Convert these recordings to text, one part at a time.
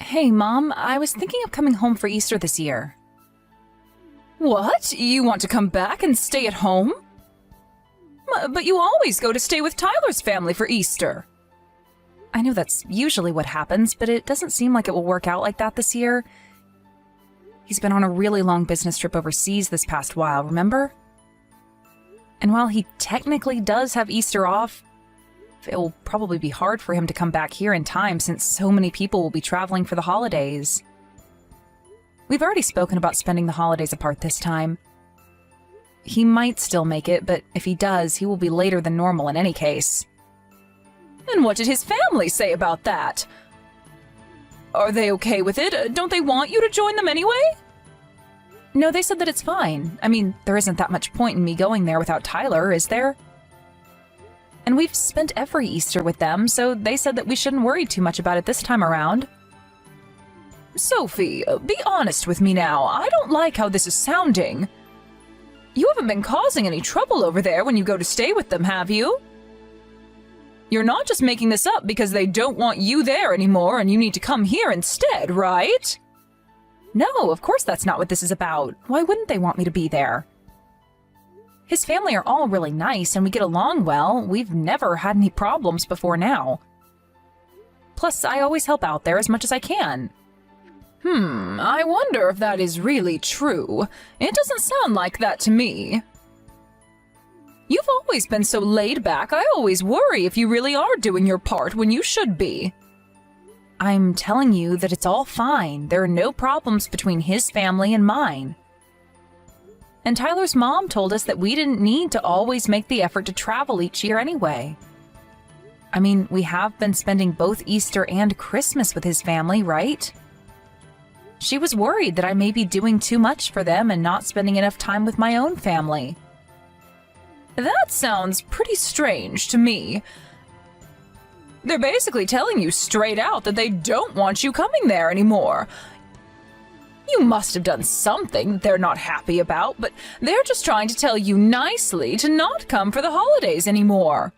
Hey, Mom, I was thinking of coming home for Easter this year. What? You want to come back and stay at home? But you always go to stay with Tyler's family for Easter. I know that's usually what happens, but it doesn't seem like it will work out like that this year. He's been on a really long business trip overseas this past while, remember? And while he technically does have Easter off, it will probably be hard for him to come back here in time since so many people will be traveling for the holidays. We've already spoken about spending the holidays apart this time. He might still make it, but if he does, he will be later than normal in any case. And what did his family say about that? Are they okay with it? Don't they want you to join them anyway? No, they said that it's fine. I mean, there isn't that much point in me going there without Tyler, is there? And we've spent every Easter with them, so they said that we shouldn't worry too much about it this time around. Sophie, be honest with me now. I don't like how this is sounding. You haven't been causing any trouble over there when you go to stay with them, have you? You're not just making this up because they don't want you there anymore and you need to come here instead, right? No, of course that's not what this is about. Why wouldn't they want me to be there? His family are all really nice and we get along well. We've never had any problems before now. Plus, I always help out there as much as I can. I wonder if that is really true. It doesn't sound like that to me. You've always been so laid back, I always worry if you really are doing your part when you should be. I'm telling you that it's all fine. There are no problems between his family and mine. And Tyler's mom told us that we didn't need to always make the effort to travel each year anyway. I mean, we have been spending both Easter and Christmas with his family, right? She was worried that I may be doing too much for them and not spending enough time with my own family. That sounds pretty strange to me. They're basically telling you straight out that they don't want you coming there anymore. You must have done something that they're not happy about, but they're just trying to tell you nicely to not come for the holidays anymore.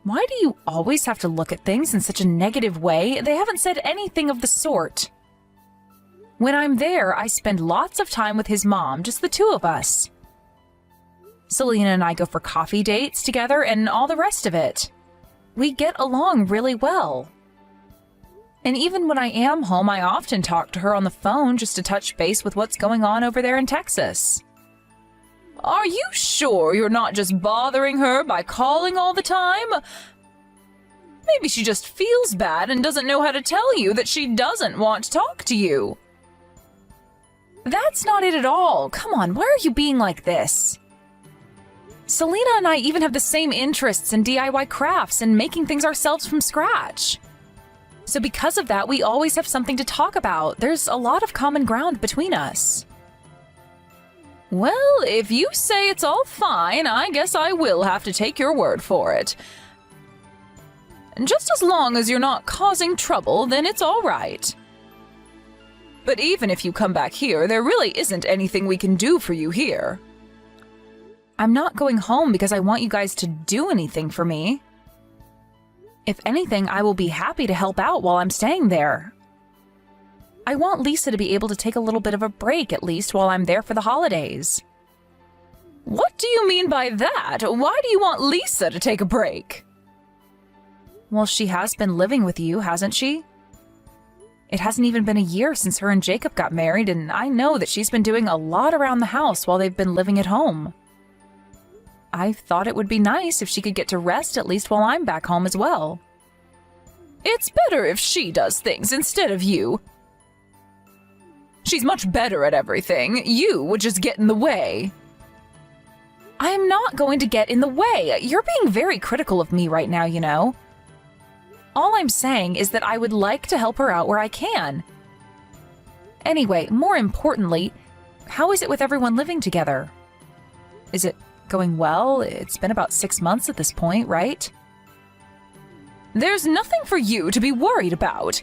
Why do you always have to look at things in such a negative way? They haven't said anything of the sort. When I'm there, I spend lots of time with his mom, just the two of us. Selena and I go for coffee dates together and all the rest of it. We get along really well. And even when I am home, I often talk to her on the phone just to touch base with what's going on over there in Texas. Are you sure you're not just bothering her by calling all the time? Maybe she just feels bad and doesn't know how to tell you that she doesn't want to talk to you. That's not it at all. Come on, why are you being like this? Selena and I even have the same interests in DIY crafts and making things ourselves from scratch. So because of that, we always have something to talk about. There's a lot of common ground between us. Well, if you say it's all fine, I guess I will have to take your word for it. Just as long as you're not causing trouble, then it's all right. But even if you come back here, there really isn't anything we can do for you here. I'm not going home because I want you guys to do anything for me. If anything, I will be happy to help out while I'm staying there. I want Lisa to be able to take a little bit of a break at least while I'm there for the holidays. What do you mean by that? Why do you want Lisa to take a break? Well, she has been living with you, hasn't she? It hasn't even been a year since her and Jacob got married, and I know that she's been doing a lot around the house while they've been living at home. I thought it would be nice if she could get to rest at least while I'm back home as well. It's better if she does things instead of you. She's much better at everything. You would just get in the way. I am not going to get in the way. You're being very critical of me right now, you know. All I'm saying is that I would like to help her out where I can. Anyway, more importantly, how is it with everyone living together? Is it going well? It's been about 6 months at this point, right? There's nothing for you to be worried about.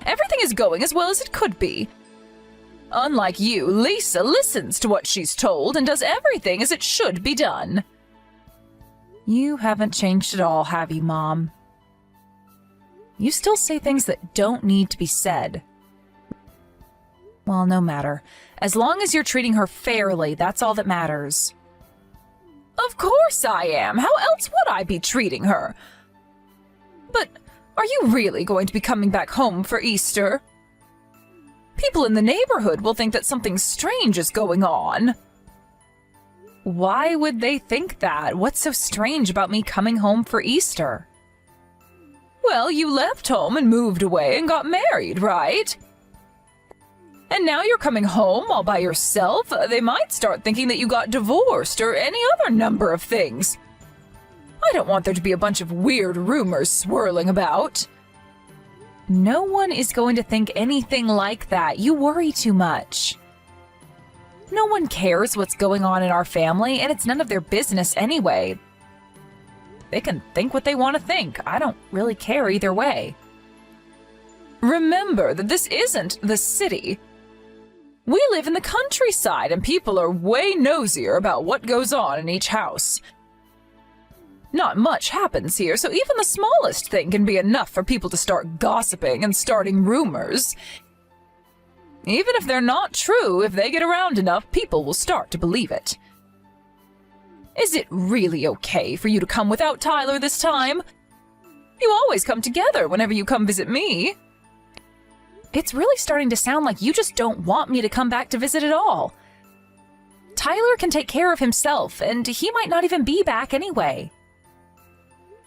Everything is going as well as it could be. Unlike you, Lisa listens to what she's told and does everything as it should be done. You haven't changed at all, have you, Mom? You still say things that don't need to be said. Well, no matter. As long as you're treating her fairly, that's all that matters. Of course I am. How else would I be treating her? But are you really going to be coming back home for Easter? People in the neighborhood will think that something strange is going on. Why would they think that? What's so strange about me coming home for Easter? Well, you left home and moved away and got married, right? And now you're coming home all by yourself. They might start thinking that you got divorced or any other number of things. I don't want there to be a bunch of weird rumors swirling about. No one is going to think anything like that. You worry too much. No one cares what's going on in our family, and it's none of their business anyway. They can think what they want to think. I don't really care either way. Remember that this isn't the city. We live in the countryside, and people are way nosier about what goes on in each house. Not much happens here, so even the smallest thing can be enough for people to start gossiping and starting rumors. Even if they're not true, if they get around enough, people will start to believe it. Is it really okay for you to come without Tyler this time? You always come together whenever you come visit me. It's really starting to sound like you just don't want me to come back to visit at all. Tyler can take care of himself, and he might not even be back anyway.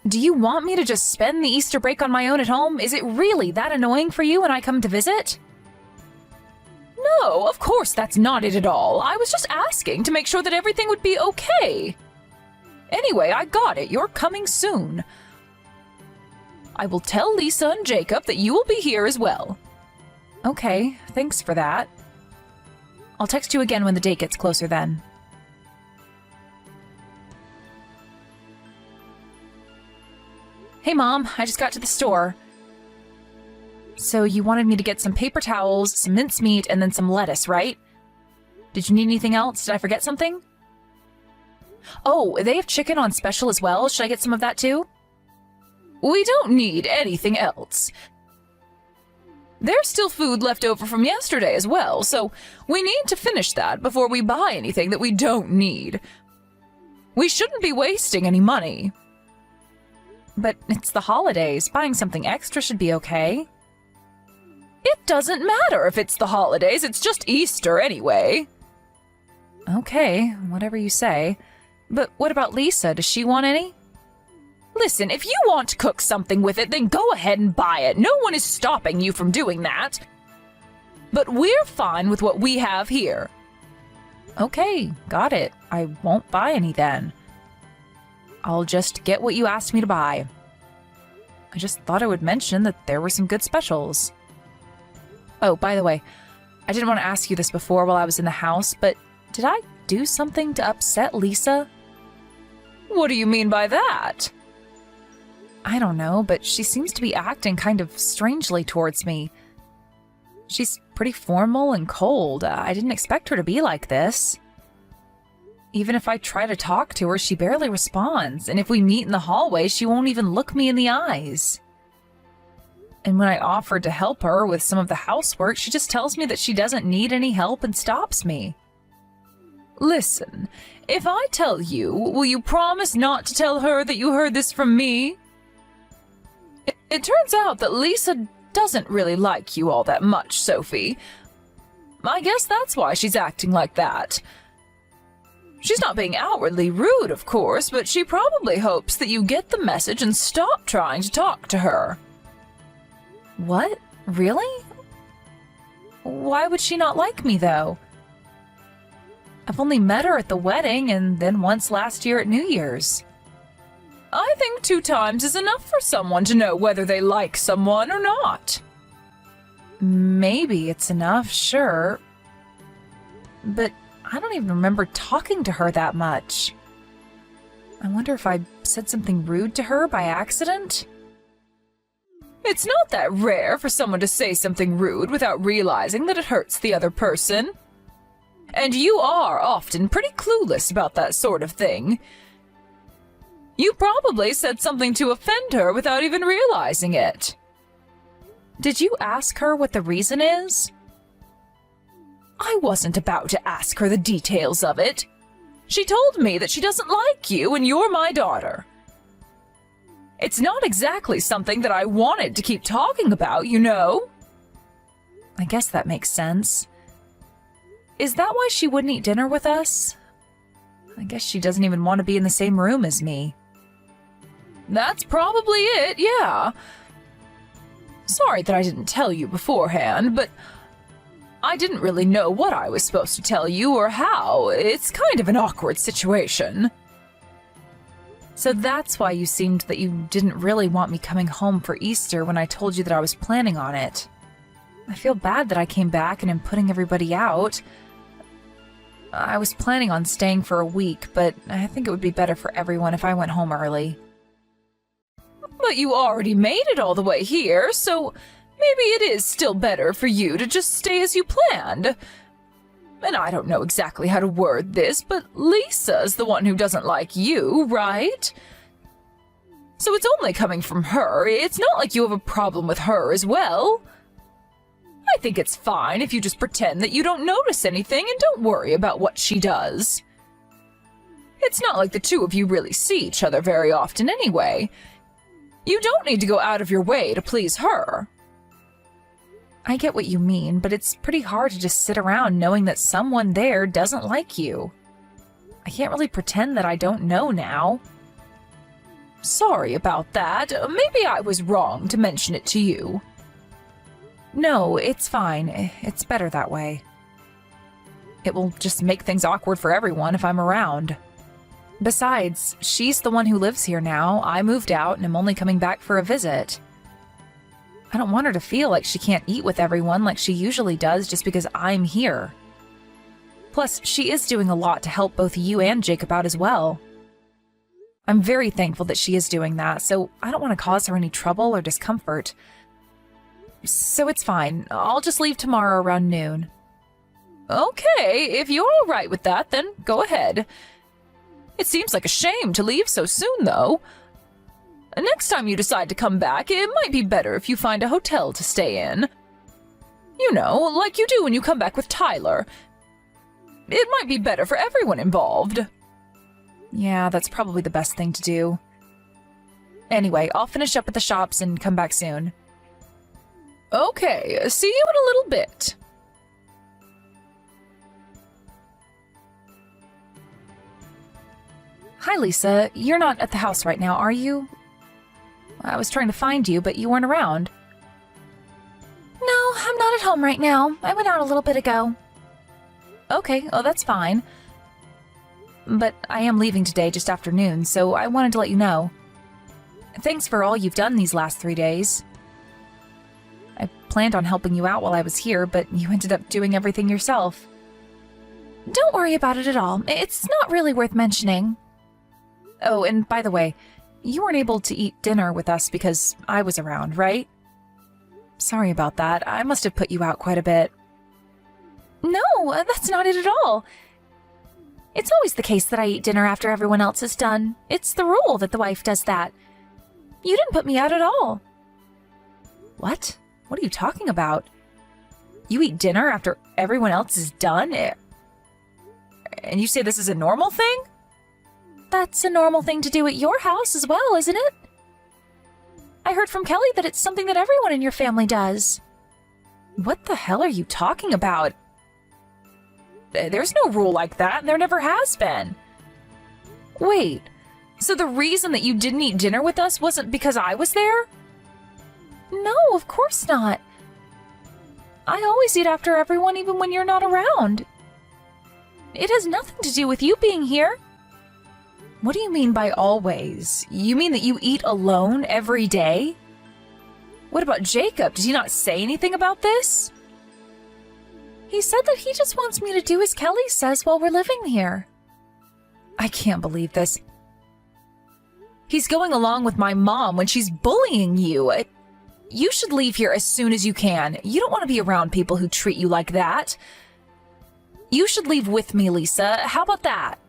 Do you want me to just spend the Easter break on my own at home? Is it really that annoying for you when I come to visit? No, of course that's not it at all. I was just asking to make sure that everything would be okay. Anyway, I got it. You're coming soon. I will tell Lisa and Jacob that you will be here as well. Okay, thanks for that. I'll text you again when the date gets closer then. Hey Mom, I just got to the store. So you wanted me to get some paper towels, some mincemeat, and then some lettuce, right? Did you need anything else? Did I forget something? Oh, they have chicken on special as well. Should I get some of that too? We don't need anything else. There's still food left over from yesterday as well, so we need to finish that before we buy anything that we don't need. We shouldn't be wasting any money. But it's the holidays. Buying something extra should be okay. It doesn't matter if it's the holidays. It's just Easter anyway. Okay, whatever you say. But what about Lisa? Does she want any? Listen, if you want to cook something with it, then go ahead and buy it. No one is stopping you from doing that. But we're fine with what we have here. Okay, got it. I won't buy any then. I'll just get what you asked me to buy. I just thought I would mention that there were some good specials. Oh, by the way, I didn't want to ask you this before while I was in the house, but did I do something to upset Lisa? What do you mean by that? I don't know, but she seems to be acting kind of strangely towards me. She's pretty formal and cold. I didn't expect her to be like this. Even if I try to talk to her, she barely responds, and if we meet in the hallway, she won't even look me in the eyes. And when I offered to help her with some of the housework, she just tells me that she doesn't need any help and stops me. Listen, if I tell you, will you promise not to tell her that you heard this from me? It turns out that Lisa doesn't really like you all that much, Sophie. I guess that's why she's acting like that. She's not being outwardly rude, of course, but she probably hopes that you get the message and stop trying to talk to her. What? Really? Why would she not like me, though? I've only met her at the wedding and then once last year at New Year's. I think 2 times is enough for someone to know whether they like someone or not. Maybe it's enough, sure. But I don't even remember talking to her that much. I wonder if I said something rude to her by accident? It's not that rare for someone to say something rude without realizing that it hurts the other person. And you are often pretty clueless about that sort of thing. You probably said something to offend her without even realizing it. Did you ask her what the reason is? I wasn't about to ask her the details of it. She told me that she doesn't like you and you're my daughter. It's not exactly something that I wanted to keep talking about, you know. I guess that makes sense. Is that why she wouldn't eat dinner with us? I guess she doesn't even want to be in the same room as me. That's probably it, yeah. Sorry that I didn't tell you beforehand, but I didn't really know what I was supposed to tell you or how. It's kind of an awkward situation. So that's why you seemed that you didn't really want me coming home for Easter when I told you that I was planning on it. I feel bad that I came back and am putting everybody out. I was planning on staying for a week, but I think it would be better for everyone if I went home early. But you already made it all the way here, so maybe it is still better for you to just stay as you planned. And I don't know exactly how to word this, but Lisa's the one who doesn't like you, right? So it's only coming from her. It's not like you have a problem with her as well. I think it's fine if you just pretend that you don't notice anything and don't worry about what she does. It's not like the two of you really see each other very often anyway. You don't need to go out of your way to please her. I get what you mean, but it's pretty hard to just sit around knowing that someone there doesn't like you. I can't really pretend that I don't know now. Sorry about that. Maybe I was wrong to mention it to you. No, it's fine. It's better that way. It will just make things awkward for everyone if I'm around. Besides, she's the one who lives here now. I moved out and am only coming back for a visit. I don't want her to feel like she can't eat with everyone like she usually does just because I'm here. Plus, she is doing a lot to help both you and Jacob out as well. I'm very thankful that she is doing that, so I don't want to cause her any trouble or discomfort. So it's fine. I'll just leave tomorrow around noon. Okay, if you're all right with that, then go ahead. It seems like a shame to leave so soon, though. Next time you decide to come back, it might be better if you find a hotel to stay in. You know, like you do when you come back with Tyler. It might be better for everyone involved. Yeah, that's probably the best thing to do. Anyway, I'll finish up at the shops and come back soon. Okay, see you in a little bit. Hi, Lisa. You're not at the house right now, are you? I was trying to find you, but you weren't around. No, I'm not at home right now. I went out a little bit ago. Okay, oh, that's fine. But I am leaving today just after noon, so I wanted to let you know. Thanks for all you've done these last 3 days. I planned on helping you out while I was here, but you ended up doing everything yourself. Don't worry about it at all. It's not really worth mentioning. Oh, and by the way, you weren't able to eat dinner with us because I was around, right? Sorry about that. I must have put you out quite a bit. No, that's not it at all. It's always the case that I eat dinner after everyone else is done. It's the rule that the wife does that. You didn't put me out at all. What? What are you talking about? You eat dinner after everyone else is done? And you say this is a normal thing? That's a normal thing to do at your house as well, isn't it? I heard from Kelly that it's something that everyone in your family does. What the hell are you talking about? There's no rule like that, and there never has been. Wait, so the reason that you didn't eat dinner with us wasn't because I was there? No, of course not. I always eat after everyone even when you're not around. It has nothing to do with you being here. What do you mean by always? You mean that you eat alone every day? What about Jacob? Did he not say anything about this? He said that he just wants me to do as Kelly says while we're living here. I can't believe this. He's going along with my mom when she's bullying you. You should leave here as soon as you can. You don't want to be around people who treat you like that. You should leave with me, Lisa. How about that?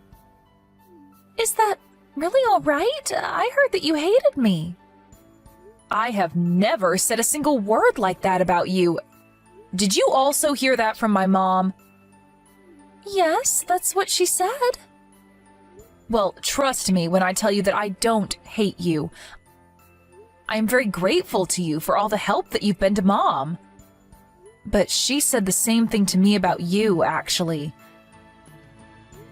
Is that really all right? I heard that you hated me. I have never said a single word like that about you. Did you also hear that from my mom? Yes, that's what she said. Well, trust me when I tell you that I don't hate you. I am very grateful to you for all the help that you've been to Mom. But she said the same thing to me about you, actually.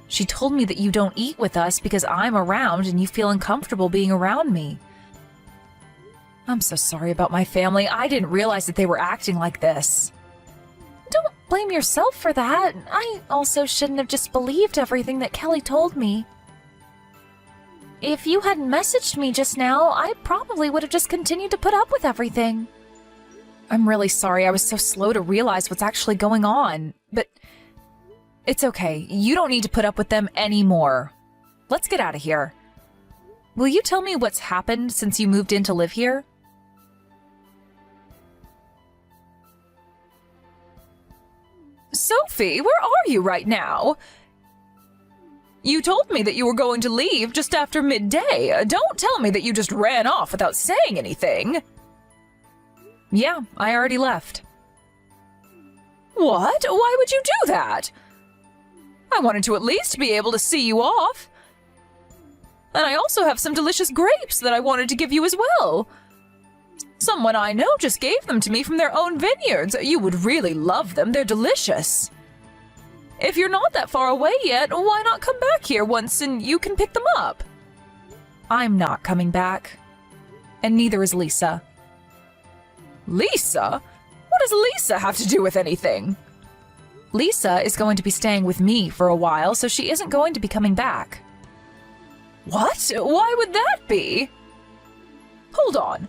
She told me that you don't eat with us because I'm around and you feel uncomfortable being around me. I'm so sorry about my family. I didn't realize that they were acting like this. Don't blame yourself for that. I also shouldn't have just believed everything that Kelly told me. If you hadn't messaged me just now, I probably would have just continued to put up with everything. I'm really sorry I was so slow to realize what's actually going on, but it's okay. You don't need to put up with them anymore. Let's get out of here. Will you tell me what's happened since you moved in to live here? Sophie, where are you right now? You told me that you were going to leave just after midday. Don't tell me that you just ran off without saying anything. Yeah, I already left. What? Why would you do that? I wanted to at least be able to see you off. And I also have some delicious grapes that I wanted to give you as well. Someone I know just gave them to me from their own vineyards. You would really love them. They're delicious. If you're not that far away yet, why not come back here once and you can pick them up? I'm not coming back. And neither is Lisa. Lisa? What does Lisa have to do with anything? Lisa is going to be staying with me for a while, so she isn't going to be coming back. What? Why would that be? Hold on.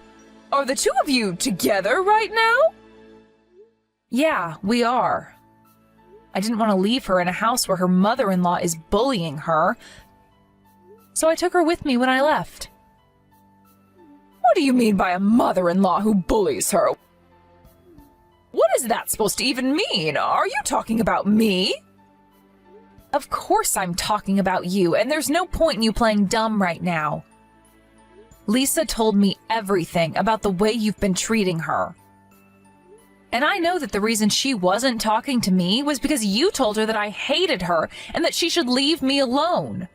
Are the two of you together right now? Yeah, we are. I didn't want to leave her in a house where her mother-in-law is bullying her, so I took her with me when I left. What do you mean by a mother-in-law who bullies her? What is that supposed to even mean? Are you talking about me? Of course I'm talking about you, and there's no point in you playing dumb right now. Lisa told me everything about the way you've been treating her. And I know that the reason she wasn't talking to me was because you told her that I hated her and that she should leave me alone.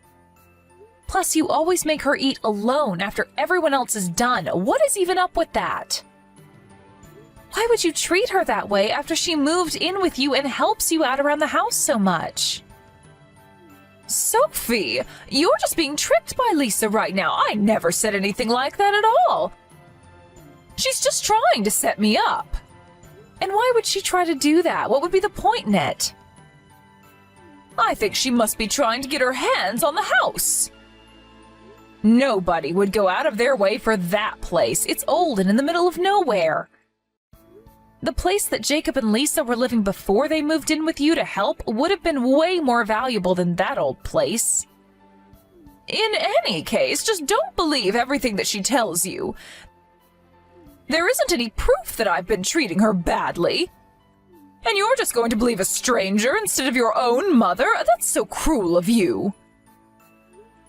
Plus, you always make her eat alone after everyone else is done. What is even up with that? Why would you treat her that way after she moved in with you and helps you out around the house so much? Sophie, you're just being tricked by Lisa right now. I never said anything like that at all. She's just trying to set me up. And why would she try to do that? What would be the point in it? I think she must be trying to get her hands on the house. Nobody would go out of their way for that place. It's old and in the middle of nowhere. The place that Jacob and Lisa were living before they moved in with you to help would have been way more valuable than that old place. In any case, just don't believe everything that she tells you. There isn't any proof that I've been treating her badly. And you're just going to believe a stranger instead of your own mother? That's so cruel of you.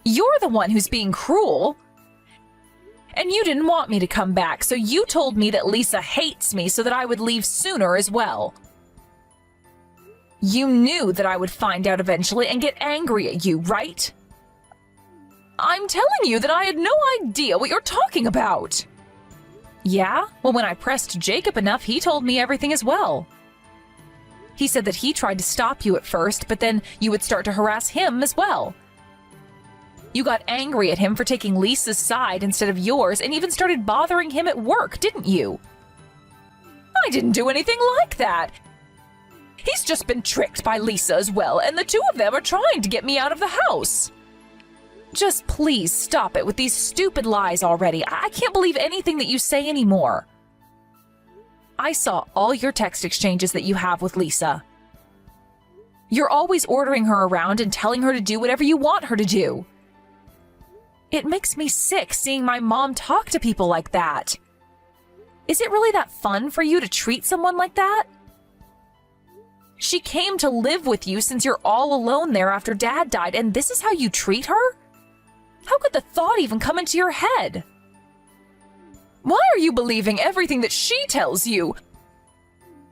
You're the one who's being cruel. And you didn't want me to come back, so you told me that Lisa hates me so that I would leave sooner as well. You knew that I would find out eventually and get angry at you, right? I'm telling you that I had no idea what you're talking about. Yeah? Well, when I pressed Jacob enough, he told me everything as well. He said that he tried to stop you at first, but then you would start to harass him as well. You got angry at him for taking Lisa's side instead of yours and even started bothering him at work, didn't you? I didn't do anything like that. He's just been tricked by Lisa as well, and the two of them are trying to get me out of the house. Just please stop it with these stupid lies already. I can't believe anything that you say anymore. I saw all your text exchanges that you have with Lisa. You're always ordering her around and telling her to do whatever you want her to do. It makes me sick seeing my mom talk to people like that. Is it really that fun for you to treat someone like that? She came to live with you since you're all alone there after Dad died, and this is how you treat her? How could the thought even come into your head? Why are you believing everything that she tells you?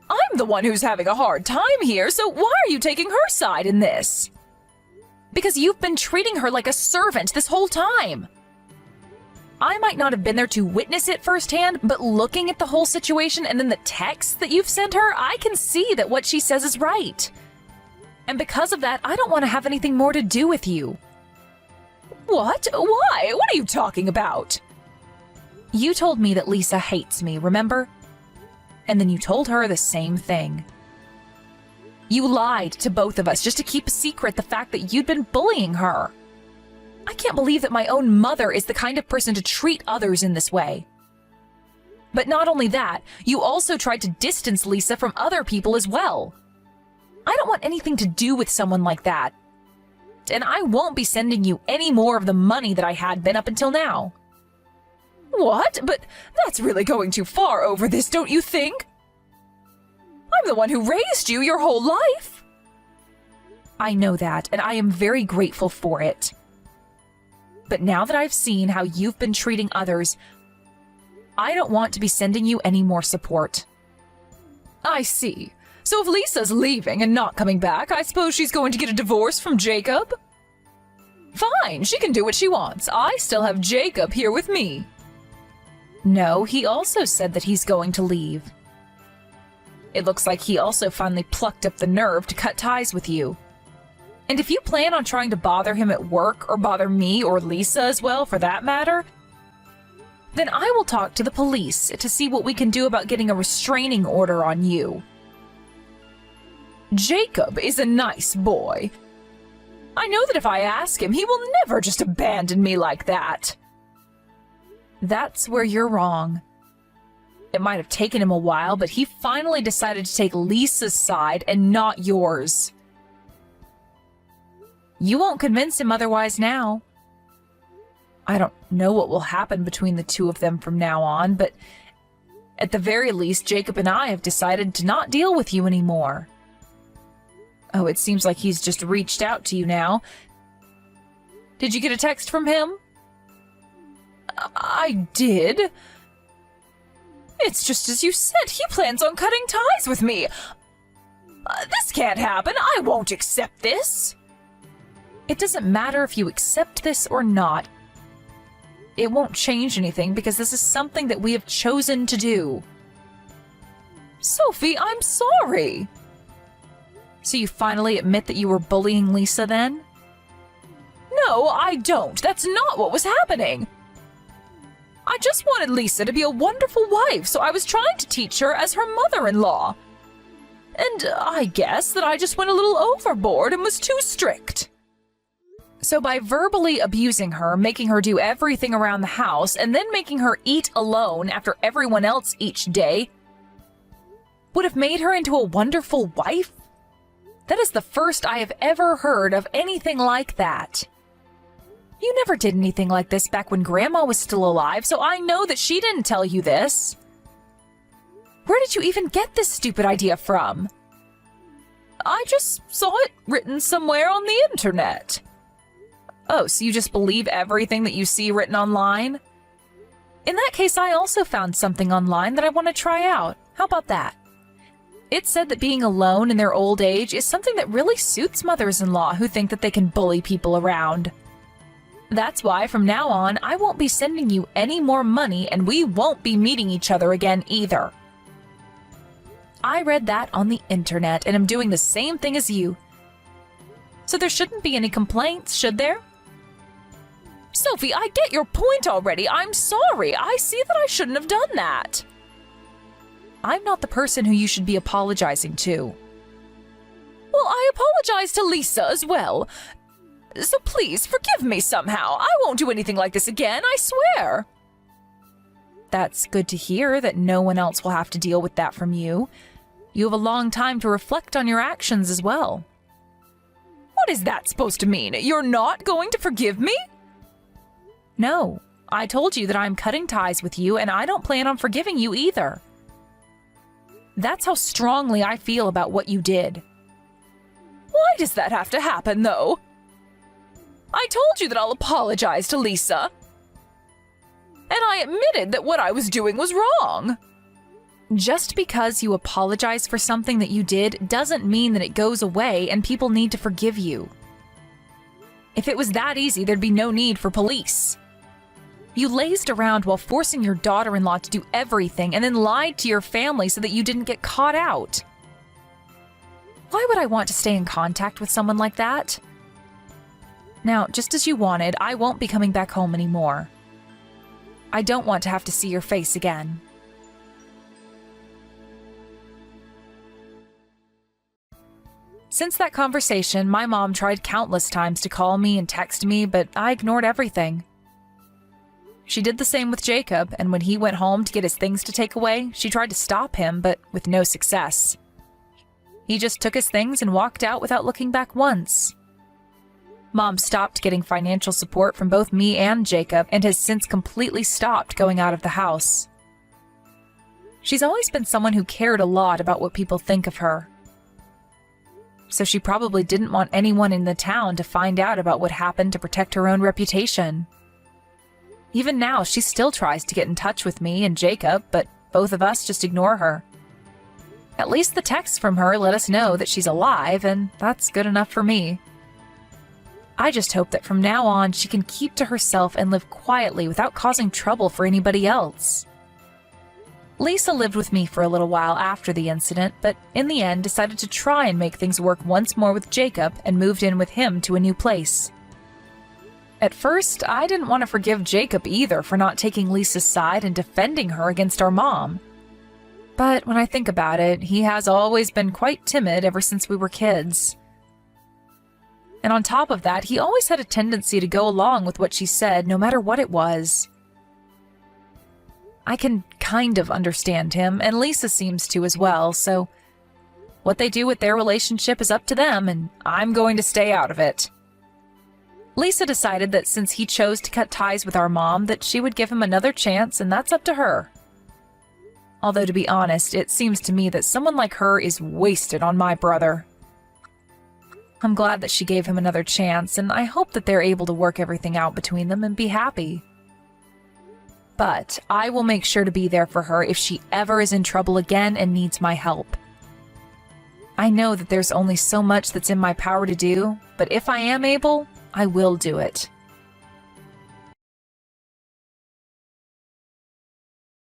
I'm the one who's having a hard time here, so why are you taking her side in this? Because you've been treating her like a servant this whole time. I might not have been there to witness it firsthand, but looking at the whole situation and then the texts that you've sent her, I can see that what she says is right. And because of that, I don't want to have anything more to do with you. What? Why? What are you talking about? You told me that Lisa hates me, remember? And then you told her the same thing. You lied to both of us just to keep a secret the fact that you'd been bullying her. I can't believe that my own mother is the kind of person to treat others in this way. But not only that, you also tried to distance Lisa from other people as well. I don't want anything to do with someone like that. And I won't be sending you any more of the money that I had been up until now. What? But that's really going too far over this, don't you think? I'm the one who raised you your whole life. I know that, and I am very grateful for it. But now that I've seen how you've been treating others, I don't want to be sending you any more support. I see. So if Lisa's leaving and not coming back, I suppose she's going to get a divorce from Jacob? Fine, she can do what she wants. I still have Jacob here with me. No, he also said that he's going to leave. It looks like he also finally plucked up the nerve to cut ties with you. And if you plan on trying to bother him at work, or bother me or Lisa as well for that matter, then I will talk to the police to see what we can do about getting a restraining order on you. Jacob is a nice boy. I know that if I ask him, he will never just abandon me like that. That's where you're wrong. It might have taken him a while, but he finally decided to take Lisa's side and not yours. You won't convince him otherwise now. I don't know what will happen between the two of them from now on, but at the very least, Jacob and I have decided to not deal with you anymore. Oh, it seems like he's just reached out to you now. Did you get a text from him? I did. It's just as you said, he plans on cutting ties with me. This can't happen. I won't accept this. It doesn't matter if you accept this or not. It won't change anything because this is something that we have chosen to do. Sophie, I'm sorry. So you finally admit that you were bullying Lisa then? No, I don't. That's not what was happening. I just wanted Lisa to be a wonderful wife, so I was trying to teach her as her mother-in-law. And I guess that I just went a little overboard and was too strict. So by verbally abusing her, making her do everything around the house, and then making her eat alone after everyone else each day, would have made her into a wonderful wife? That is the first I have ever heard of anything like that. You never did anything like this back when Grandma was still alive, so I know that she didn't tell you this. Where did you even get this stupid idea from? I just saw it written somewhere on the internet. Oh, so you just believe everything that you see written online? In that case, I also found something online that I want to try out. How about that? It said that being alone in their old age is something that really suits mothers-in-law who think that they can bully people around. That's why from now on, I won't be sending you any more money and we won't be meeting each other again either. I read that on the internet and am doing the same thing as you. So there shouldn't be any complaints, should there? Sophie, I get your point already. I'm sorry. I see that I shouldn't have done that. I'm not the person who you should be apologizing to. Well, I apologize to Lisa as well. So please, forgive me somehow. I won't do anything like this again, I swear. That's good to hear that no one else will have to deal with that from you. You have a long time to reflect on your actions as well. What is that supposed to mean? You're not going to forgive me? No, I told you that I'm cutting ties with you and I don't plan on forgiving you either. That's how strongly I feel about what you did. Why does that have to happen, though? I told you that I'll apologize to Lisa. and I admitted that what I was doing was wrong. Just because you apologize for something that you did doesn't mean that it goes away and people need to forgive you. If it was that easy, there'd be no need for police. You lazed around while forcing your daughter-in-law to do everything and then lied to your family so that you didn't get caught out. Why would I want to stay in contact with someone like that? Now, just as you wanted, I won't be coming back home anymore. I don't want to have to see your face again. Since that conversation, my mom tried countless times to call me and text me, but I ignored everything. She did the same with Jacob, and when he went home to get his things to take away, she tried to stop him, but with no success. He just took his things and walked out without looking back once. Mom stopped getting financial support from both me and Jacob and has since completely stopped going out of the house. She's always been someone who cared a lot about what people think of her. So she probably didn't want anyone in the town to find out about what happened to protect her own reputation. Even now, she still tries to get in touch with me and Jacob, but both of us just ignore her. At least the texts from her let us know that she's alive, and that's good enough for me. I just hope that from now on she can keep to herself and live quietly without causing trouble for anybody else. Lisa lived with me for a little while after the incident, but in the end decided to try and make things work once more with Jacob and moved in with him to a new place. At first, I didn't want to forgive Jacob either for not taking Lisa's side and defending her against our mom. But when I think about it, he has always been quite timid ever since we were kids. And on top of that, he always had a tendency to go along with what she said, no matter what it was. I can kind of understand him, and Lisa seems to as well, so what they do with their relationship is up to them, and I'm going to stay out of it. Lisa decided that since he chose to cut ties with our mom, that she would give him another chance, and that's up to her. Although, to be honest, it seems to me that someone like her is wasted on my brother. I'm glad that she gave him another chance, and I hope that they're able to work everything out between them and be happy. But I will make sure to be there for her if she ever is in trouble again and needs my help. I know that there's only so much that's in my power to do, but if I am able, I will do it.